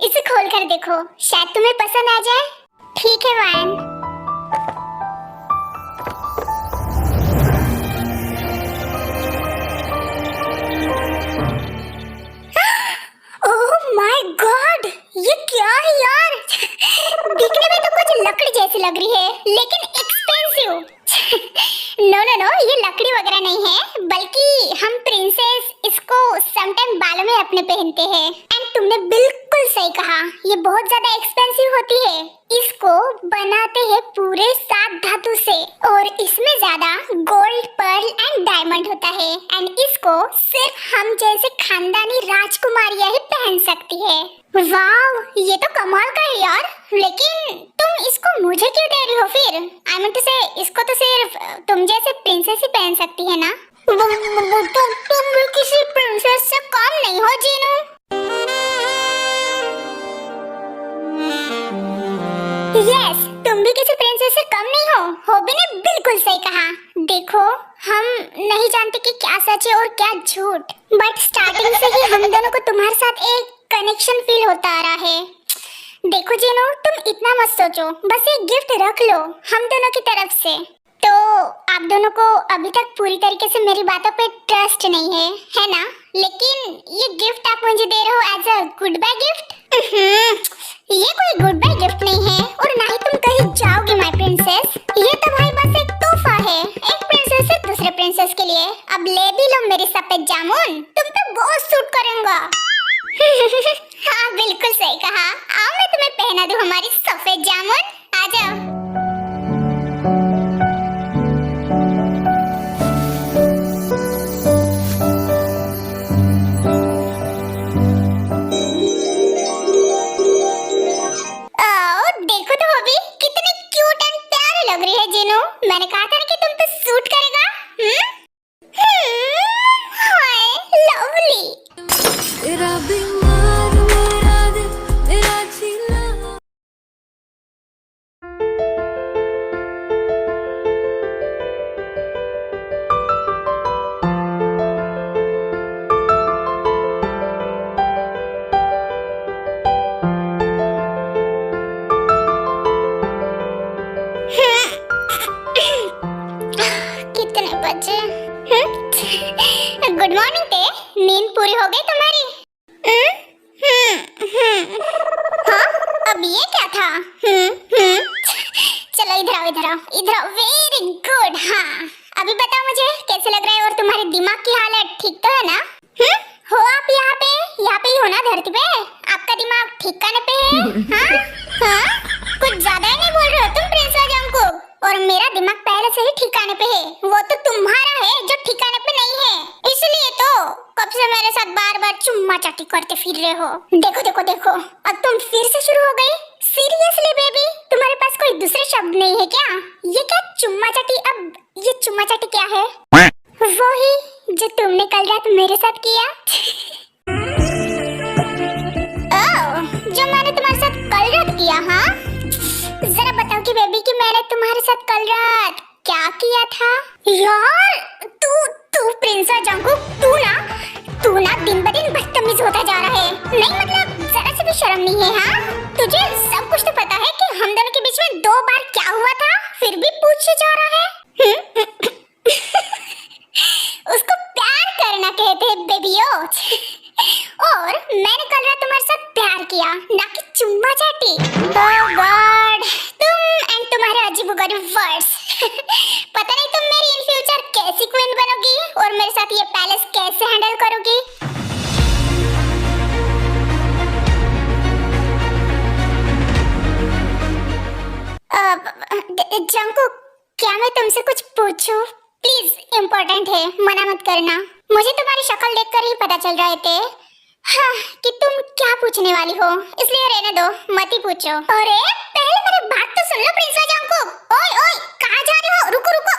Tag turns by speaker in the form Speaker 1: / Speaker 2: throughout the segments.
Speaker 1: इसे खोल कर देखो, शायद तुम्हें पसंद आ जाए। ठीक है वायन। ओह माय गॉड, ये क्या है यार? दिखने में तो कुछ लकड़ी जैसी लग रही है, लेकिन एक्सपेंसिव। नो नो नो, ये लकड़ी वगैरह नहीं है, बल्कि हम प्रिंसेस इसको समटाइम बालों में अपने पहनते हैं। एंड तुमने बिल्कुल सही कहा, ये बहुत ज्यादा एक्सपेंसिव होती है। इसको बनाते हैं पूरे 7 धातु से, और इसमें ज्यादा गोल्ड, पर्ल एंड डायमंड होता है। एंड इसको सिर्फ हम जैसे खानदानी राजकुमारियां ही पहन सकती है। वाव, ये तो कमाल का है यार। लेकिन तुम इसको मुझे क्यों दे रही हो फिर? आई मीन टू से, इसको तो सिर्फ तुम जैसे प्रिंसेस ही पहन सकती है ना। तुम भी किसी प्रिंसेस से कम नहीं हो जीनू। यस, तुम भी किसी प्रिंसेस से कम नहीं हो भी ने बिल्कुल सही कहा। देखो, हम नहीं जानते कि क्या सच है और क्या झूठ, बट स्टार्टिंग से ही हम दोनों को तुम्हारे साथ एक कनेक्शन फील होता आ रहा है। देखो जीनू, तुम इतना मत सोचो, बस एक गिफ्ट रख लो हम दोनों की तरफ से। तो आप दोनों को अभी तक पूरी तरीके से मेरी बातों पे ट्रस्ट नहीं है ना? लेकिन ये गिफ्ट आप मुझे दे रहे हो as a good bye gift. ये कोई गुड बाय गिफ्ट नहीं है, और ना ही तुम कहीं जाओगी माय प्रिंसेस। ये तो भाई बस एक तोहफा है, एक प्रिंसेस से दूसरे प्रिंसेस के लिए। अब ले भी लो मेरी सफेद जामुन, तुम पे बहुत सूट करेगा। हाँ बिल्कुल सही कहा। आओ मैं तुम्हें पहना दूं हमारी सफेद जामुन, आ जाओ। देखो तो अभी कितनी क्यूट एंड प्यारी लग रही है जीनू। मैंने कहा था ना कि तुम पे सूट करेगा। हाय लवली। तेरा बीमार मेरा दिल मेरा जीना। कितने बजे? गुड मॉर्निंग ते, नींद पूरी हो गई तुम्हारी? हाँ, अब ये क्या था? चलो इधर आओ इधर आओ इधर आओ। Very good. हाँ, अभी बताओ मुझे कैसे लग रहा है, और तुम्हारे दिमाग की हालत ठीक तो है ना? हो आप यहाँ पे ही हो ना धरती पे? आपका दिमाग ठिकाने पे है? हाँ? कुछ ज्यादा ही नहीं बोल रहे हो तुम प्रिंसेस जंगकुक। और मेरा दिमाग पहले से ही ठिकाने पे है, वो तो तुम्हारा है जो ठिकाने पे नहीं है। इसलिए तो कब से मेरे साथ बार-बार चुम्मा चाटी करते फिर रहे हो। देखो देखो देखो, अब तुम फिर से शुरू हो गई। सीरियसली बेबी, तुम्हारे पास कोई दूसरे शब्द नहीं है क्या? ये क्या चुम्मा चाटी? अब ये चुम्मा चाटी क्या है? वही जो तुमने कल रात मेरे साथ किया। ओह, जो मैंने तुम्हारे साथ कल रात किया? हाँ, जरा बताओ कि बेबी कि मैंने तुम्हारे साथ कल रात क्या किया था? यार तू प्रिंसेस जंगकुक, तू ना दिन ब दिन बदतमीज होता जा रहा है। नहीं मतलब जरा से भी शर्म नहीं है? हाँ, तुझे सब कुछ तो पता है कि हम दोनों के बीच में 2 बार क्या हुआ था, फिर भी पूछे जा रहा है। उसको प्यार करना कहते हैं बेबियो। और मैंने कल रात तुम्हारे साथ प्यार किया, ना कि चुम्मा चाटी। ओह गॉड, तुम एंड तुम्हारे अजीबोगरीब वर्ड्स। पता नहीं तुम मेरी इन फ्यूचर कैसी क्वीन बनोगी और मेरे साथ ये पैलेस कैसे हैंडल करोगी। जंगकुक, क्या मैं तुमसे कुछ पूछूं? प्लीज, इम्पोर्टेंट है, मना मत करना। मुझे तुम्हारी शक्ल देखकर ही पता चल रहे थे हाँ, कि तुम क्या पूछने वाली हो, इसलिए रहने दो, मत ही पूछो। अरे पहले मेरी बात तो सुन लो प्रिंसेस जंगकुक। ओए ओए, कहाँ जा रहे हो? रुको रुको।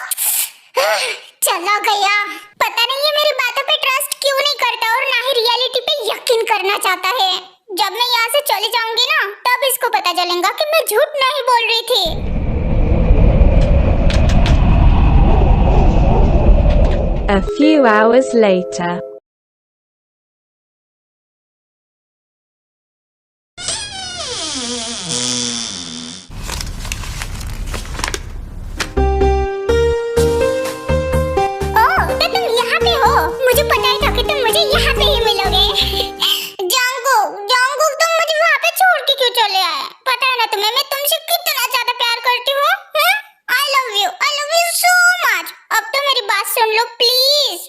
Speaker 1: चला गया। पता नहीं ये मेरी बातों पे ट्रस्ट क्यों नहीं करता और ना ही रियलिटी पे यकीन करना चाहता है। जब मैं यहाँ से चली जाऊंगी ना, तब इसको पता चलेगा कि मैं झूठ नहीं बोल रही थी।
Speaker 2: A few hours later.
Speaker 1: ओह, तो तुम यहाँ पे हो। मुझे पता ही था कि तुम मुझे यहाँ पे ही मिलोगे। जंगकुक तुम मुझे वहाँ पे छोड़ के क्यों चले आए? पता है ना तुम्हें मैं तुमसे कितना ज्यादा प्यार करती हूँ। I love you so much. अब तो मेरी बात सुन लो प्लीज।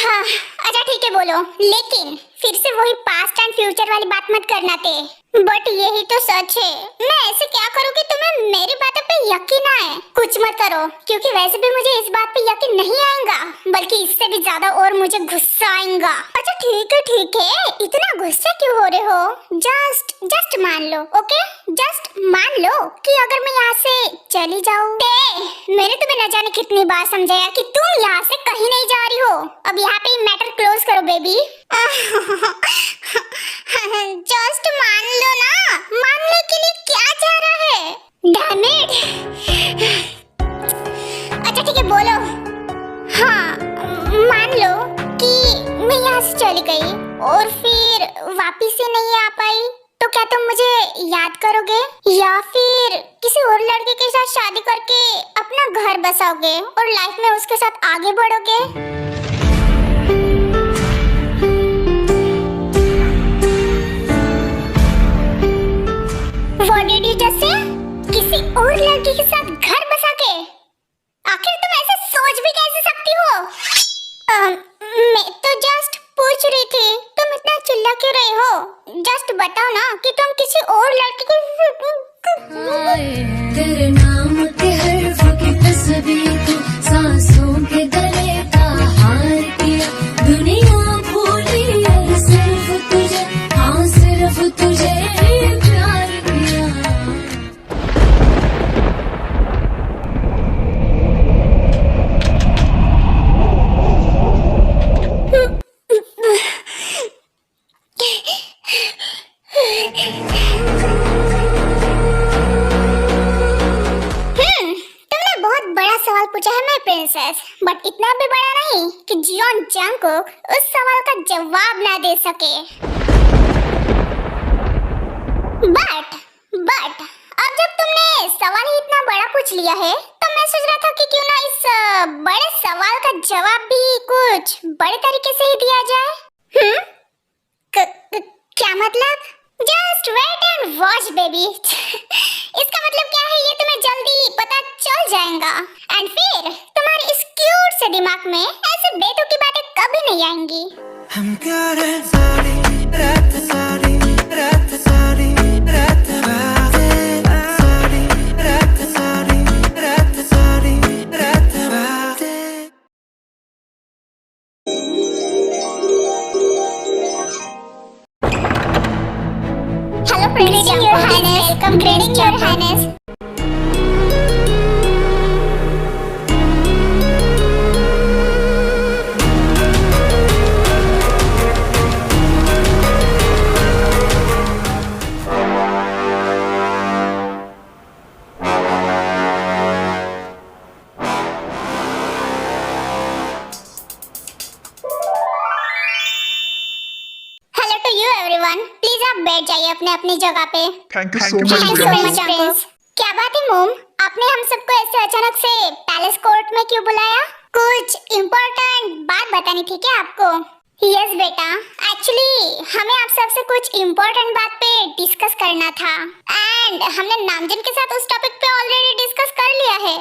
Speaker 1: हाँ, अच्छा ठीक है बोलो, लेकिन फिर से वही पास्ट एंड फ्यूचर वाली बात मत करना थे। बट यही तो सच है। मैं ऐसे क्या करूँ कि तुम्हें मेरी बातों पे यकीन आए? कुछ मत करो, क्योंकि वैसे भी मुझे इस बात पे यकीन नहीं आएगा, बल्कि इससे भी ज्यादा और मुझे गुस्सा आएगा। अच्छा ठीक है, इतना गुस्सा क्यों हो रहे हो? जस्ट मान लो, ओके? जस्ट मान लो कि अगर मैं यहाँ से चली जाऊँ। मैंने तुम्हें न जाने कितनी बार समझाया कि तुम यहाँ से कहीं नहीं जा रही हो। अब यहाँ पे मैटर क्लोज करो बेबी। जस्ट मान लो ना, मानने के लिए क्या जा रहा है? Damn it. अच्छा ठीक है बोलो। हाँ, मान लो कि मैं यहाँ से चली गई और फिर वापिस से नहीं आ पाई, तो क्या तुम मुझे याद करोगे या फिर किसी और लड़के के साथ शादी करके अपना घर बसाओगे और लाइफ में उसके साथ आगे बढ़ोगे? What did you just say? किसी और लड़की के साथ घर बसा के? आखिर तुम ऐसे सोच भी कैसे सकती हो? मैं तो जस्ट पूछ रही थी, तुम इतना चिल्ला क्यों रही हो? जस्ट बताओ ना कि तुम किसी और लड़की
Speaker 3: तेरे नाम के हर्फ की तस्वीर तू सांसों के गले का हार किया, दुनिया भूली और सिर्फ तुझे, हाँ सिर्फ तुझे प्यार किया।
Speaker 1: तुमने बहुत बड़ा सवाल पूछा है माय प्रिंसेस, बट इतना भी बड़ा नहीं कि जियोन जंगकुक उस सवाल का जवाब ना दे सके। बट अब जब तुमने सवाल ही इतना बड़ा पूछ लिया है, तो मैं सोच रहा था कि क्यों ना इस बड़े सवाल का जवाब भी कुछ बड़े तरीके से ही दिया जाए। क्या मतलब? Just wait and watch baby. इसका मतलब क्या है ये तुम्हें जल्दी पता चल जाएगा, एंड फिर तुम्हारे इस क्यूट से दिमाग में ऐसे बेतुकी बातें कभी नहीं आएंगी। Hello, Prince Your Highness. Welcome, Prince Your Highness. Hello to you everyone. Please आप बैठ जाइए अपने अपनी जगह पे।
Speaker 4: Thank you so
Speaker 1: Thank you so
Speaker 4: much.
Speaker 1: much, Prince. क्या बात है मोम, आपने हम सबको ऐसे अचानक से पैलेस कोर्ट में क्यों बुलाया? कुछ इम्पोर्टेंट बात बतानी थी क्या आपको? यस बेटा, एक्चुअली हमें आप सबसे कुछ इम्पोर्टेंट बात पे डिस्कस करना था, एंड हमने नामजिन के साथ उस टॉपिक पे ऑलरेडी डिस्कस कर लिया है।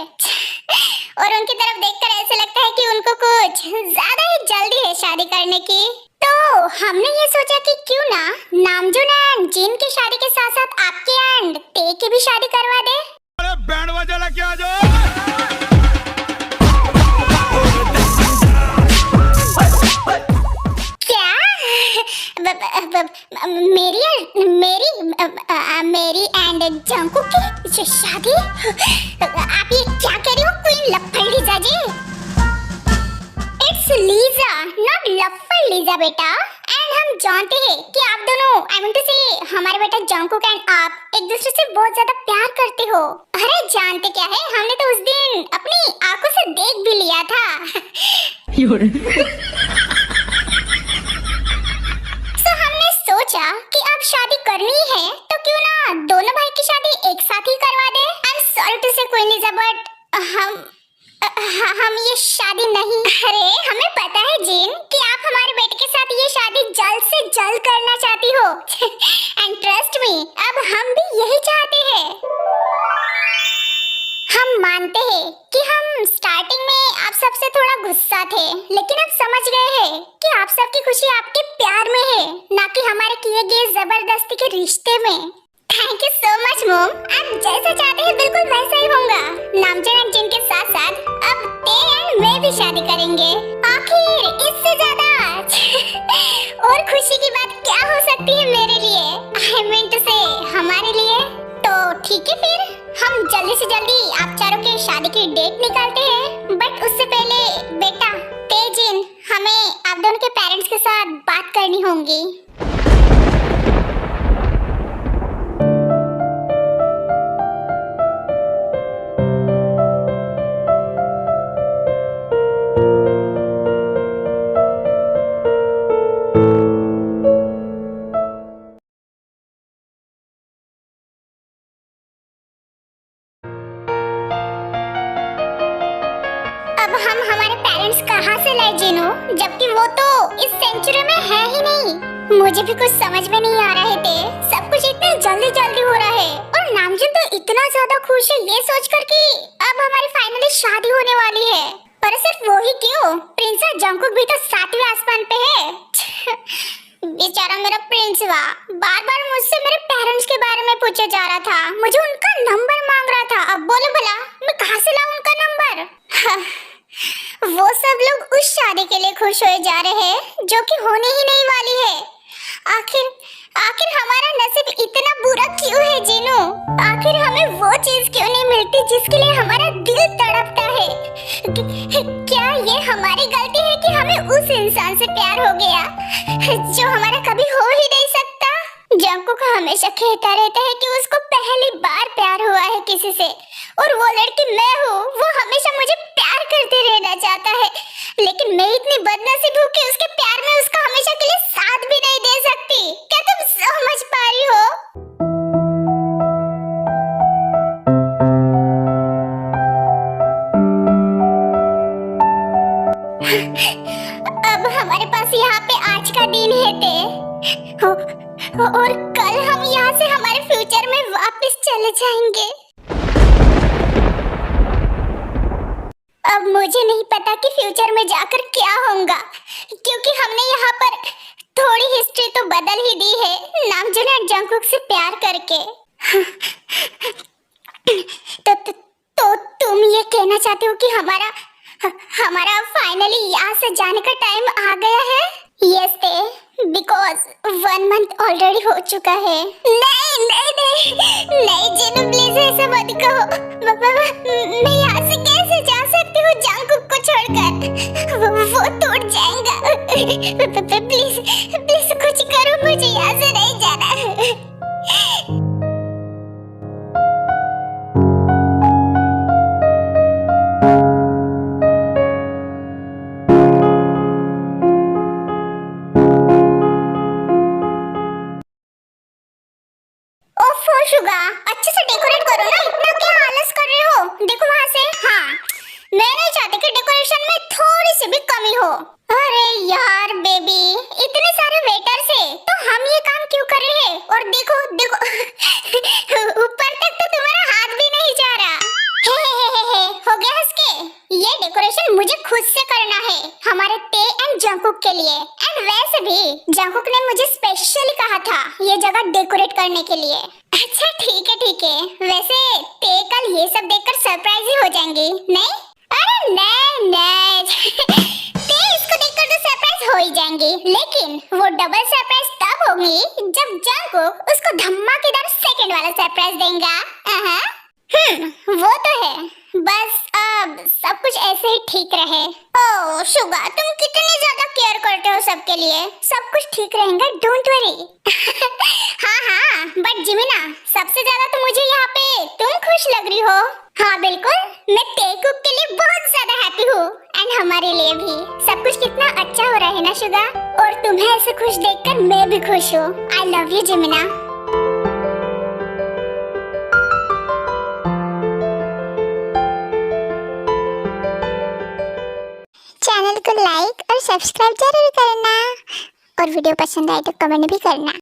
Speaker 1: और उनकी तरफ देखकर ऐसे लगता है कि उनको कुछ ज्यादा ही जल्दी है शादी करने की। तो हमने ये सोचा कि क्यों ना नामजुन एंड जिन की शादी के साथ साथ आपकी एंड ते की भी शादी करवा दे।
Speaker 4: अरे बैंड बजा लेके आ जाओ।
Speaker 1: क्या? मेरी एंड जंगकुक की शादी? आप ये क्या कह रही हो क्वीन लफ्फड़ Lisa ji? It's Lisa, not लफ्फड़ लीजा बेटा। एंड हम जानते हैं कि आप दोनों, आई मीन टू से हमारे बेटा जंगकुक एंड आप एक दूसरे से बहुत ज्यादा प्यार करते हो। अरे जानते क्या है, हमने तो उस दिन अपनी आंखों से देख भी लिया था। करनी है तो क्यों ना दोनों भाई की शादी एक साथ ही करवा दे। आई एम सॉरी टू से क्वीन लीजा बट हम ये शादी नहीं। अरे हमें पता है जिन कि आप हमारे बेटे के साथ ये शादी जल्द से जल्द करना चाहती हो एंड ट्रस्ट मी अब हम भी यही चाहते हैं। हम मानते हैं कि हम स्टार्टिंग में आप सबसे थोड़ा गुस्सा थे लेकिन अब समझ गए हैं कि आप सबकी खुशी आपके प्यार में है ना कि हमारे किए गए जबरदस्ती के रिश्ते में। Thank you so much mom. आप जैसा चाहते हैं बिल्कुल वैसा ही होगा। नामजन एंड जिन के साथ साथ अब ते एंड मैं भी शादी करेंगे। आखिर इससे ज्यादा और खुशी की बात क्या हो सकती है मेरे लिए। आई मीन टू से हमारे लिए। तो ठीक है फिर हम जल्दी से जल्दी आप चारों के शादी की डेट निकालते हैं। बट उससे पहले बेटा तेजिन हमें आप दोनों के पेरेंट्स के साथ बात करनी होगी। अब हम हमारे पेरेंट्स कहाँ से लाए जिनो, जबकि वो तो इस सेंचुरी में है ही नहीं। मुझे भी कुछ समझ में नहीं आ रहे थे। सब कुछ इतने जल्दी जल्दी हो रहा है और नामजन तो इतना ज्यादा खुश है ये सोचकर कि अब हमारी फाइनली शादी होने वाली है। पर सिर्फ वो ही क्यों, प्रिंसेस जंगकुक भी तो 7वें आसमान पे है। बेचारा मेरा प्रिंसवा बार बार मुझसे मेरे पेरेंट्स के बारे में पूछा जा रहा था। मुझे उनका नंबर मांग रहा था। अब बोलो भला मैं कहाँ से लाऊं उनका नंबर। वो सब लोग उस शादी के लिए खुश हो जा रहे हैं जो कि होने ही नहीं वाली है। आखिर हमारा नसीब इतना बुरा क्यों है जीनू। आखिर हमें वो चीज क्यों नहीं मिलती जिसके लिए हमारा दिल तड़पता है। क्या ये हमारी गलती है कि हमें उस इंसान से प्यार हो गया जो हमारा कभी हो ही नहीं सकता। जंकुक हमेशा कहता रहता है कि उसको पहली बार प्यार हुआ है किसी से और वो लड़की मैं हूँ। वो हमेशा मुझे प्यार करते रहना चाहता है लेकिन मैं इतनी बदनसीब हूँ कि उसके प्यार में उसका हमेशा के लिए साथ भी नहीं दे सकती। क्या तुम समझ पा रही हो? अब हमारे पास यहाँ पे आज का दिन है और कल हम यहाँ से हमारे फ्यूचर में वापस चले जाएंगे। अब मुझे नहीं पता कि फ्यूचर में जाकर क्या होगा क्योंकि हमने यहाँ पर थोड़ी हिस्ट्री तो बदल ही दी है नामजन एंड जंगकुक से प्यार करके। तो तुम ये कहना चाहते हो कि हमारा फाइनली यहाँ से जाने का टाइम आ गया है? यस ते बिकॉज 1 मंथ ऑलरेडी हो चुका है। नहीं जिनु प्लीज ऐसा मत कहो। मैं यहाँ से कैसे जा सकती हूँ जंगकुक को छोड़कर। वो टूट जाएगा। प्लीज कुछ करो, मुझे यहाँ से नहीं जाना। शुगा अच्छे से डेकोरेट करो ना, इतना क्या आलस कर रहे हो? देखो वहाँ से। हाँ मैं नहीं चाहती कि डेकोरेशन में थोड़ी सी भी कमी हो। अरे यार बेबी इतने सारे वेटर्स है तो हम ये काम क्यों कर रहे हैं? और देखो ऊपर तक तो तुम्हारा हाथ भी नहीं जा रहा। हे हो गया हंस के। ये डेकोरेशन मुझे खुद से करना है हमारे ते एंड जंगकुक के लिए। एंड वैसे भी जंगकुक ने मुझे स्पेशली कहा था ये जगह डेकोरेट करने के लिए। अच्छा ठीक है। वैसे ते कल ये सब देखकर सरप्राइज ही हो जाएंगी नहीं? अरे नहीं ते इसको देखकर तो सरप्राइज हो ही जाएंगी लेकिन वो डबल सरप्राइज तब होगी जब जंगकुक उसको धमाकेदार सेकंड वाला सरप्राइज देगा। वो तो है। बस अब सब कुछ ऐसे ही ठीक रहे। ओह शुगा तुम कितनी ज्यादा केयर करते हो सबके लिए। सब कुछ ठीक रहेगा, डोंट वरी। हाँ बट जिमिना सबसे ज्यादा तो मुझे यहाँ पे तुम खुश लग रही हो। हाँ बिल्कुल मैं तेकुक के लिए बहुत ज्यादा हैप्पी हूँ एंड हमारे लिए भी। सब कुछ कितना अच्छा हो रहा है ना शुगा। और तुम्हें ऐसे खुश देखकर मैं भी खुश हूँ। I love you Jimina. तो लाइक और सब्सक्राइब जरूर करना और वीडियो पसंद आए तो कमेंट भी करना।